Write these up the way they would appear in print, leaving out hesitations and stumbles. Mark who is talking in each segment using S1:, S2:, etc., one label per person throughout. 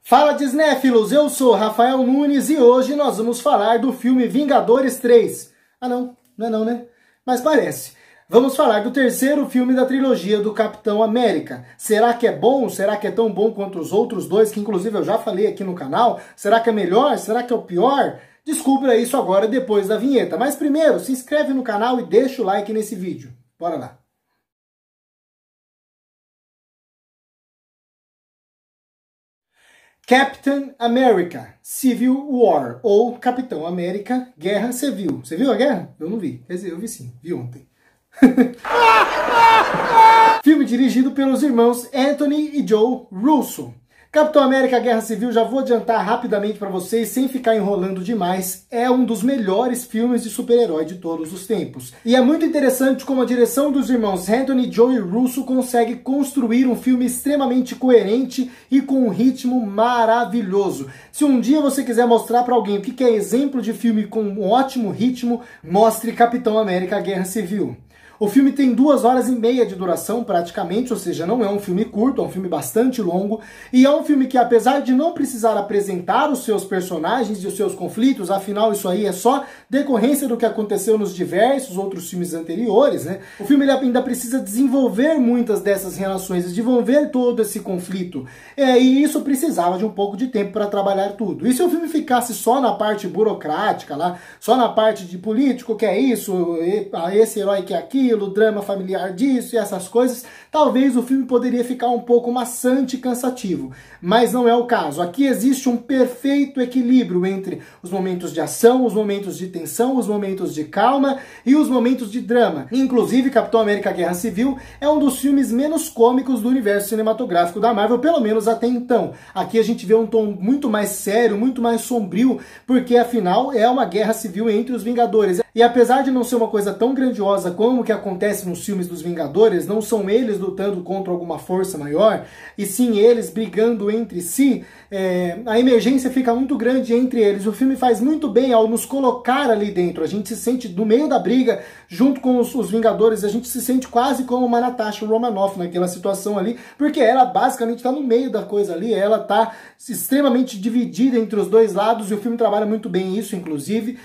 S1: Fala Disnéfilos, eu sou Rafael Nunes e hoje nós vamos falar do filme Vingadores 3. Ah não é não, né? Mas parece. Vamos falar do terceiro filme da trilogia do Capitão América. Será que é bom? Será que é tão bom quanto os outros dois, que inclusive eu já falei aqui no canal? Será que é melhor? Será que é o pior? Descubra isso agora depois da vinheta. Mas primeiro, se inscreve no canal e deixa o like nesse vídeo. Bora lá. Captain America Civil War, ou Capitão América Guerra Civil. Você viu a guerra? Eu não vi. Quer dizer, eu vi sim. Vi ontem. Filme dirigido pelos irmãos Anthony e Joe Russo. Capitão América Guerra Civil, já vou adiantar rapidamente para vocês, sem ficar enrolando demais, é um dos melhores filmes de super-herói de todos os tempos. E é muito interessante como a direção dos irmãos Anthony e Joe Russo consegue construir um filme extremamente coerente e com um ritmo maravilhoso. Se um dia você quiser mostrar para alguém o que é exemplo de filme com um ótimo ritmo, mostre Capitão América Guerra Civil. O filme tem 2h30 de duração praticamente, ou seja, não é um filme curto, é um filme bastante longo, e é um filme que, apesar de não precisar apresentar os seus personagens e os seus conflitos, afinal isso aí é só decorrência do que aconteceu nos diversos outros filmes anteriores, né? O filme ele ainda precisa desenvolver muitas dessas relações, desenvolver todo esse conflito, e isso precisava de um pouco de tempo para trabalhar tudo. E se o filme ficasse só na parte burocrática, lá, só na parte de político, que é isso, esse herói que é aquilo, drama familiar disso e essas coisas, talvez o filme poderia ficar um pouco maçante e cansativo. Mas não é o caso. Aqui existe um perfeito equilíbrio entre os momentos de ação, os momentos de tensão, os momentos de calma e os momentos de drama. Inclusive, Capitão América Guerra Civil é um dos filmes menos cômicos do universo cinematográfico da Marvel, pelo menos até então. Aqui a gente vê um tom muito mais sério, muito mais sombrio, porque afinal é uma guerra civil entre os Vingadores. E apesar de não ser uma coisa tão grandiosa como o que acontece nos filmes dos Vingadores, não são eles lutando contra alguma força maior, e sim eles brigando entre si, a emergência fica muito grande entre eles. O filme faz muito bem ao nos colocar ali dentro. A gente se sente no meio da briga, junto com os Vingadores, a gente se sente quase como uma Natasha Romanoff naquela situação ali, porque ela basicamente está no meio da coisa ali, ela está extremamente dividida entre os dois lados, e o filme trabalha muito bem isso, inclusive.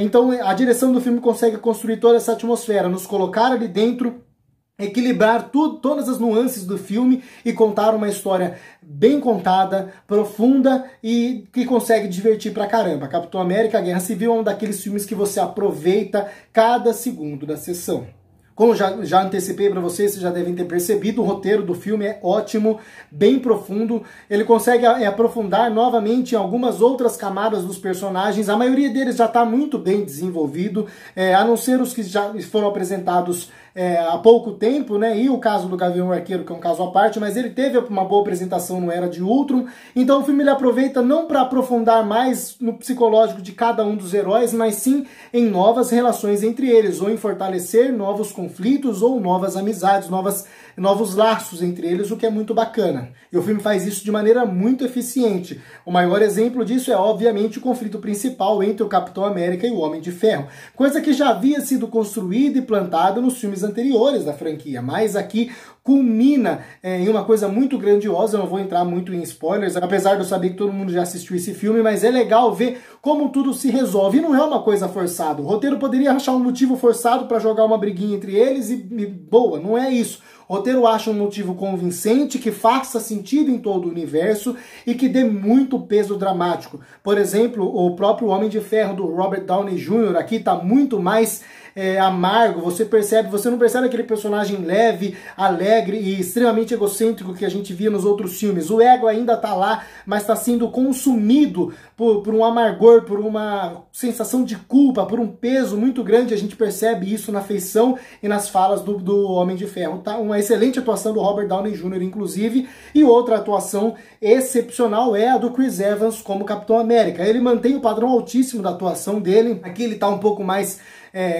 S1: Então a direção do filme consegue construir toda essa atmosfera, nos colocar ali dentro, equilibrar todas as nuances do filme e contar uma história bem contada, profunda e que consegue divertir pra caramba. Capitão América Guerra Civil é um daqueles filmes que você aproveita cada segundo da sessão. Como já antecipei para vocês já devem ter percebido, o roteiro do filme é ótimo, bem profundo. Ele consegue aprofundar novamente em algumas outras camadas dos personagens. A maioria deles já está muito bem desenvolvido, a não ser os que já foram apresentados há pouco tempo, né? E o caso do Gavião Arqueiro, que é um caso à parte, mas ele teve uma boa apresentação no Era de Ultron. Então o filme ele aproveita não para aprofundar mais no psicológico de cada um dos heróis, mas sim em novas relações entre eles, ou em fortalecer novos conflitos ou novas amizades, novos laços entre eles, o que é muito bacana. E o filme faz isso de maneira muito eficiente. O maior exemplo disso é, obviamente, o conflito principal entre o Capitão América e o Homem de Ferro, coisa que já havia sido construída e plantada nos filmes anteriores da franquia, mas aqui culmina em uma coisa muito grandiosa. Eu não vou entrar muito em spoilers, apesar de eu saber que todo mundo já assistiu esse filme, mas é legal ver como tudo se resolve. E não é uma coisa forçada. O roteiro poderia achar um motivo forçado para jogar uma briguinha entre eles e boa, não é isso. O roteiro acha um motivo convincente, que faça sentido em todo o universo e que dê muito peso dramático. Por exemplo, o próprio Homem de Ferro do Robert Downey Jr. aqui está muito mais amargo. Você não percebe aquele personagem leve, alegre e extremamente egocêntrico que a gente via nos outros filmes. O ego ainda está lá, mas está sendo consumido por um amargor, por uma sensação de culpa, por um peso muito grande. A gente percebe isso na feição e nas falas do Homem de Ferro. Tá? Uma excelente atuação do Robert Downey Jr., inclusive, e outra atuação excepcional é a do Chris Evans como Capitão América. Ele mantém o padrão altíssimo da atuação dele. Aqui ele está um pouco mais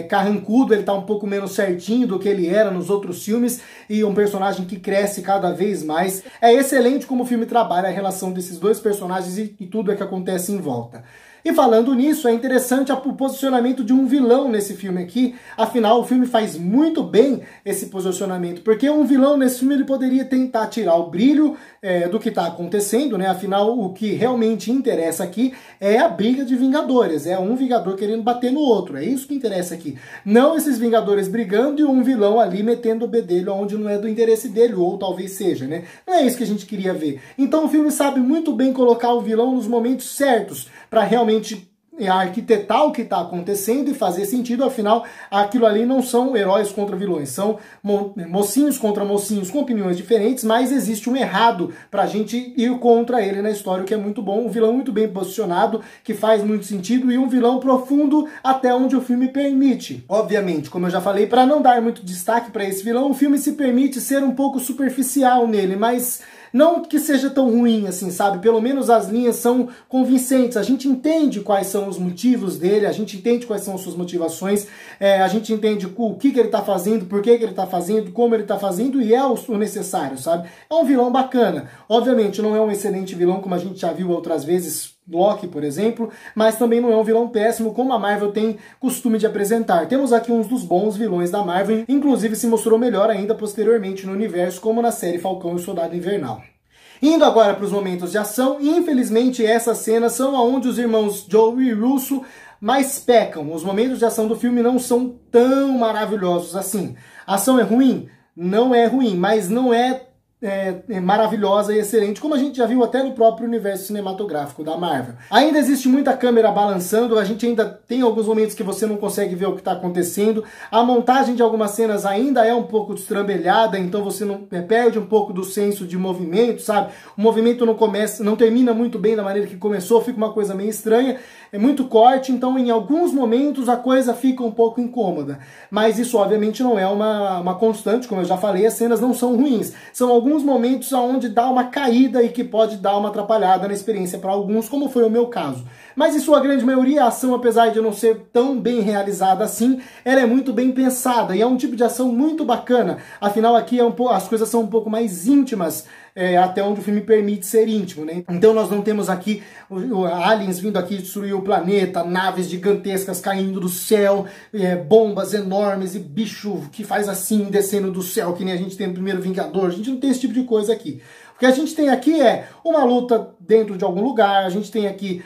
S1: carrancudo, ele tá um pouco menos certinho do que ele era nos outros filmes, e um personagem que cresce cada vez mais. É excelente como o filme trabalha a relação desses dois personagens e tudo que acontece em volta. E falando nisso, é interessante o posicionamento de um vilão nesse filme aqui. Afinal, o filme faz muito bem esse posicionamento, porque um vilão nesse filme ele poderia tentar tirar o brilho do que está acontecendo, né? Afinal, o que realmente interessa aqui é a briga de Vingadores, é um Vingador querendo bater no outro, é isso que interessa aqui. Não esses Vingadores brigando e um vilão ali metendo o bedelho onde não é do interesse dele, ou talvez seja, né? Não é isso que a gente queria ver. Então o filme sabe muito bem colocar o vilão nos momentos certos, para realmente arquitetar o que está acontecendo e fazer sentido. Afinal, aquilo ali não são heróis contra vilões, são mocinhos contra mocinhos com opiniões diferentes, mas existe um errado para a gente ir contra ele na história, o que é muito bom. Um vilão muito bem posicionado, que faz muito sentido, e um vilão profundo até onde o filme permite. Obviamente, como eu já falei, para não dar muito destaque para esse vilão, o filme se permite ser um pouco superficial nele, mas não que seja tão ruim assim, sabe? Pelo menos as linhas são convincentes, a gente entende quais são os motivos dele, a gente entende quais são as suas motivações, a gente entende o que ele tá fazendo, por que ele tá fazendo, como ele tá fazendo, e é o necessário, sabe? É um vilão bacana. Obviamente não é um excelente vilão, como a gente já viu outras vezes, Loki, por exemplo, mas também não é um vilão péssimo, como a Marvel tem costume de apresentar. Temos aqui uns dos bons vilões da Marvel, inclusive se mostrou melhor ainda posteriormente no universo, como na série Falcão e o Soldado Invernal. Indo agora para os momentos de ação, infelizmente essas cenas são onde os irmãos Joe e Russo mais pecam. Os momentos de ação do filme não são tão maravilhosos assim. A ação é ruim? Não é ruim, mas não é maravilhosa e excelente, como a gente já viu até no próprio universo cinematográfico da Marvel. Ainda existe muita câmera balançando, a gente ainda tem alguns momentos que você não consegue ver o que está acontecendo, a montagem de algumas cenas ainda é um pouco destrambelhada, então você não perde um pouco do senso de movimento, sabe? O movimento não termina muito bem da maneira que começou, fica uma coisa meio estranha, é muito corte, então em alguns momentos a coisa fica um pouco incômoda. Mas isso obviamente não é uma constante, como eu já falei, as cenas não são ruins. São alguns momentos onde dá uma caída e que pode dar uma atrapalhada na experiência para alguns, como foi o meu caso. Mas em sua grande maioria, a ação, apesar de não ser tão bem realizada assim, ela é muito bem pensada e é um tipo de ação muito bacana. Afinal, aqui as coisas são um pouco mais íntimas, até onde o filme permite ser íntimo, né? Então nós não temos aqui aliens vindo aqui destruir o planeta, naves gigantescas caindo do céu, bombas enormes e bicho que faz assim, descendo do céu, que nem a gente tem no primeiro Vingador. A gente não tem esse tipo de coisa aqui. O que a gente tem aqui é uma luta dentro de algum lugar, a gente tem aqui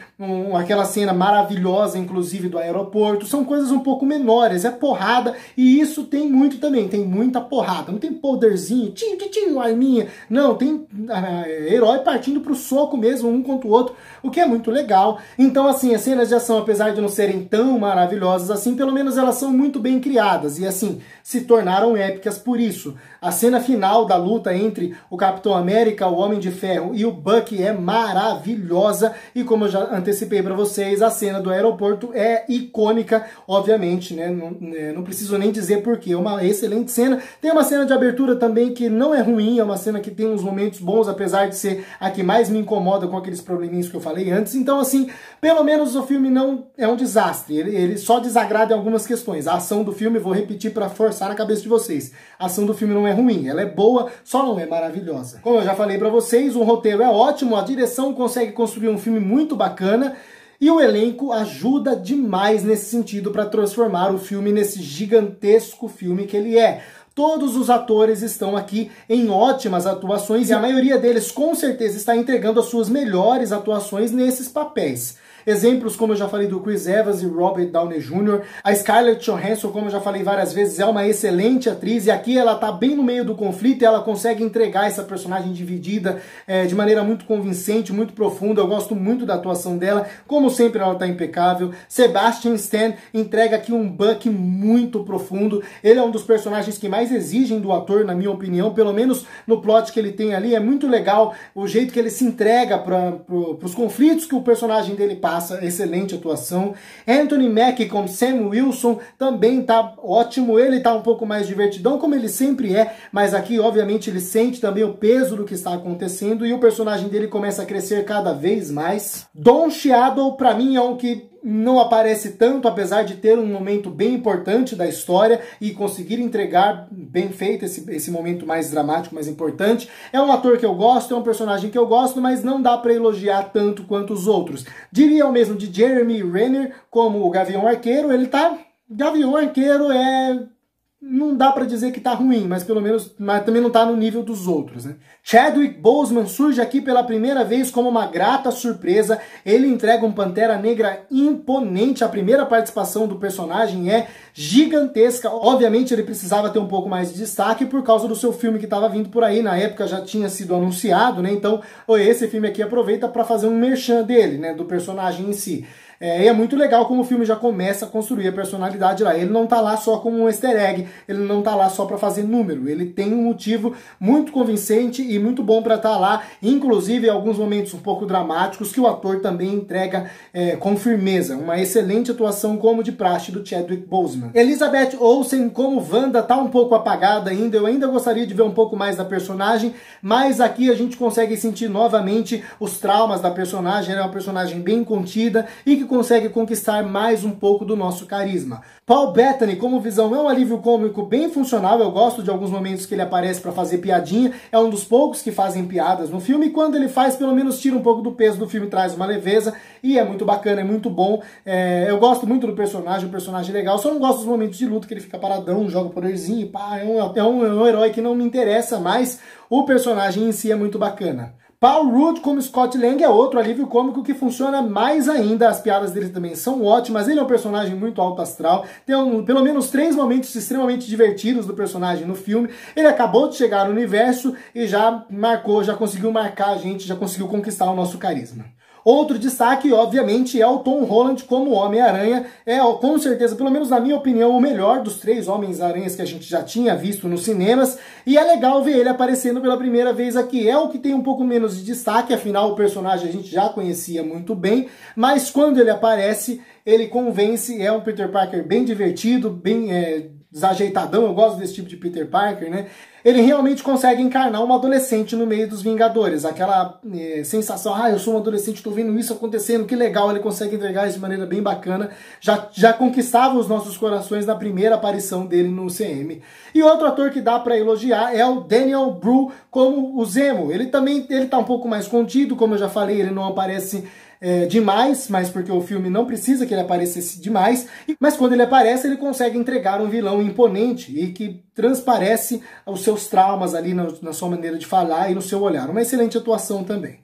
S1: aquela cena maravilhosa, inclusive, do aeroporto, são coisas um pouco menores, é porrada, e isso tem muito também, tem muita porrada, não tem poderzinho, arminha, não, tem herói partindo pro soco mesmo, um contra o outro, o que é muito legal. Então, assim, as cenas de ação, apesar de não serem tão maravilhosas assim, pelo menos elas são muito bem criadas, e assim, se tornaram épicas por isso. A cena final da luta entre o Capitão América, o Homem de Ferro e o Bucky é maravilhosa, e como eu já antecipei para vocês, a cena do aeroporto é icônica, obviamente, né? Não preciso nem dizer porquê, é uma excelente cena. Tem uma cena de abertura também que não é ruim, é uma cena que tem uns momentos bons, apesar de ser a que mais me incomoda com aqueles probleminhas que eu falei antes. Então, assim, pelo menos o filme não é um desastre, ele só desagrada em algumas questões. A ação do filme, vou repetir para forçar na cabeça de vocês, a ação do filme não é ruim, ela é boa, só não é maravilhosa. Como eu já falei para vocês, o roteiro é ótimo, a direção consegue construir um filme muito bacana, e o elenco ajuda demais nesse sentido para transformar o filme nesse gigantesco filme que ele é. Todos os atores estão aqui em ótimas atuações e a maioria deles com certeza está entregando as suas melhores atuações nesses papéis. Exemplos, como eu já falei, do Chris Evans e Robert Downey Jr. A Scarlett Johansson, como eu já falei várias vezes, é uma excelente atriz e aqui ela tá bem no meio do conflito e ela consegue entregar essa personagem dividida de maneira muito convincente, muito profunda. Eu gosto muito da atuação dela, como sempre ela tá impecável. Sebastian Stan entrega aqui um Bucky muito profundo. Ele é um dos personagens que mais exigem do ator, na minha opinião, pelo menos no plot que ele tem ali. É muito legal o jeito que ele se entrega pros conflitos que o personagem dele passa. Excelente atuação. Anthony Mackie como Sam Wilson também tá ótimo, ele tá um pouco mais divertidão, como ele sempre é, mas aqui obviamente ele sente também o peso do que está acontecendo e o personagem dele começa a crescer cada vez mais. Don Cheadle, pra mim, é um que não aparece tanto, apesar de ter um momento bem importante da história e conseguir entregar bem feito esse momento mais dramático, mais importante. É um ator que eu gosto, é um personagem que eu gosto, mas não dá para elogiar tanto quanto os outros. Diria o mesmo de Jeremy Renner como o Gavião Arqueiro. Ele tá... Gavião Arqueiro não dá pra dizer que tá ruim, mas também não tá no nível dos outros, né? Chadwick Boseman surge aqui pela primeira vez como uma grata surpresa. Ele entrega um Pantera Negra imponente. A primeira participação do personagem é gigantesca. Obviamente ele precisava ter um pouco mais de destaque por causa do seu filme que estava vindo por aí. Na época já tinha sido anunciado, né? Então esse filme aqui aproveita para fazer um merchan dele, né? Do personagem em si. E é muito legal como o filme já começa a construir a personalidade lá. Ele não tá lá só como um easter egg, ele não tá lá só para fazer número. Ele tem um motivo muito convincente e muito bom para estar lá, inclusive em alguns momentos um pouco dramáticos que o ator também entrega com firmeza. Uma excelente atuação como de praxe do Chadwick Boseman. Elizabeth Olsen como Wanda tá um pouco apagada ainda. Eu ainda gostaria de ver um pouco mais da personagem, mas aqui a gente consegue sentir novamente os traumas da personagem. Ela é uma personagem bem contida e que consegue conquistar mais um pouco do nosso carisma. Paul Bettany como Visão é um alívio cômico bem funcional. Eu gosto de alguns momentos que ele aparece para fazer piadinha. É um dos poucos que fazem piadas no filme, e quando ele faz, pelo menos tira um pouco do peso do filme, traz uma leveza, e é muito bacana, é muito bom. Eu gosto muito do personagem, o personagem é legal, só não gosto dos momentos de luta que ele fica paradão, joga o poderzinho, pá, é um herói que não me interessa, mas o personagem em si é muito bacana. Paul Rudd como Scott Lang é outro alívio cômico que funciona mais ainda. As piadas dele também são ótimas. Ele é um personagem muito alto astral. Tem pelo menos 3 momentos extremamente divertidos do personagem no filme. Ele acabou de chegar no universo e já conseguiu marcar a gente, já conseguiu conquistar o nosso carisma. Outro destaque, obviamente, é o Tom Holland como Homem-Aranha. É, com certeza, pelo menos na minha opinião, o melhor dos 3 Homens-Aranhas que a gente já tinha visto nos cinemas. E é legal ver ele aparecendo pela primeira vez aqui. É o que tem um pouco menos de destaque, afinal o personagem a gente já conhecia muito bem. Mas quando ele aparece, ele convence. É um Peter Parker bem divertido, bem desajeitadão. Eu gosto desse tipo de Peter Parker, né? Ele realmente consegue encarnar um adolescente no meio dos Vingadores. Aquela sensação, eu sou um adolescente, tô vendo isso acontecendo, que legal. Ele consegue entregar isso de maneira bem bacana. Já conquistava os nossos corações na primeira aparição dele no CM. E outro ator que dá pra elogiar é o Daniel Bru como o Zemo. Ele tá um pouco mais contido, como eu já falei, ele não aparece demais, mas porque o filme não precisa que ele aparecesse demais, mas quando ele aparece ele consegue entregar um vilão imponente e que transparece os seus traumas ali na sua maneira de falar e no seu olhar. Uma excelente atuação também.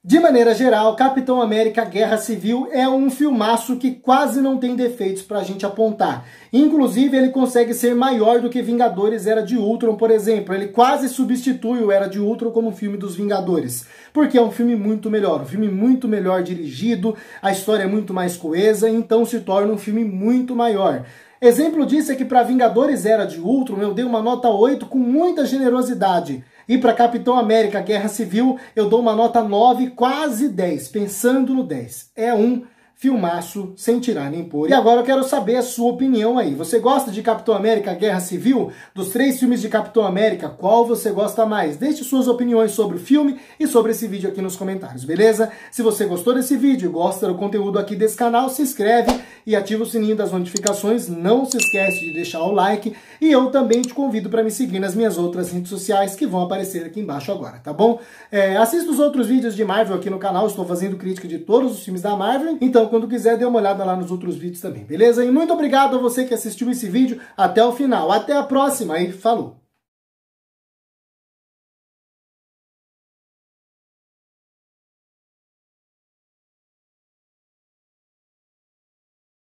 S1: De maneira geral, Capitão América Guerra Civil é um filmaço que quase não tem defeitos pra gente apontar. Inclusive, ele consegue ser maior do que Vingadores Era de Ultron, por exemplo. Ele quase substitui o Era de Ultron como filme dos Vingadores. Porque é um filme muito melhor dirigido, a história é muito mais coesa, então se torna um filme muito maior. Exemplo disso é que para Vingadores Era de Ultron eu dei uma nota 8 com muita generosidade. E para Capitão América Guerra Civil eu dou uma nota 9, quase 10, pensando no 10. É um filmaço sem tirar nem pôr. E agora eu quero saber a sua opinião aí. Você gosta de Capitão América Guerra Civil? Dos 3 filmes de Capitão América, qual você gosta mais? Deixe suas opiniões sobre o filme e sobre esse vídeo aqui nos comentários, beleza? Se você gostou desse vídeo e gosta do conteúdo aqui desse canal, se inscreve e ativa o sininho das notificações. Não se esquece de deixar o like. E eu também te convido para me seguir nas minhas outras redes sociais que vão aparecer aqui embaixo agora, tá bom? Assista os outros vídeos de Marvel aqui no canal. Estou fazendo crítica de todos os filmes da Marvel. Então, quando quiser, dê uma olhada lá nos outros vídeos também, beleza? E muito obrigado a você que assistiu esse vídeo até o final. Até a próxima e falou!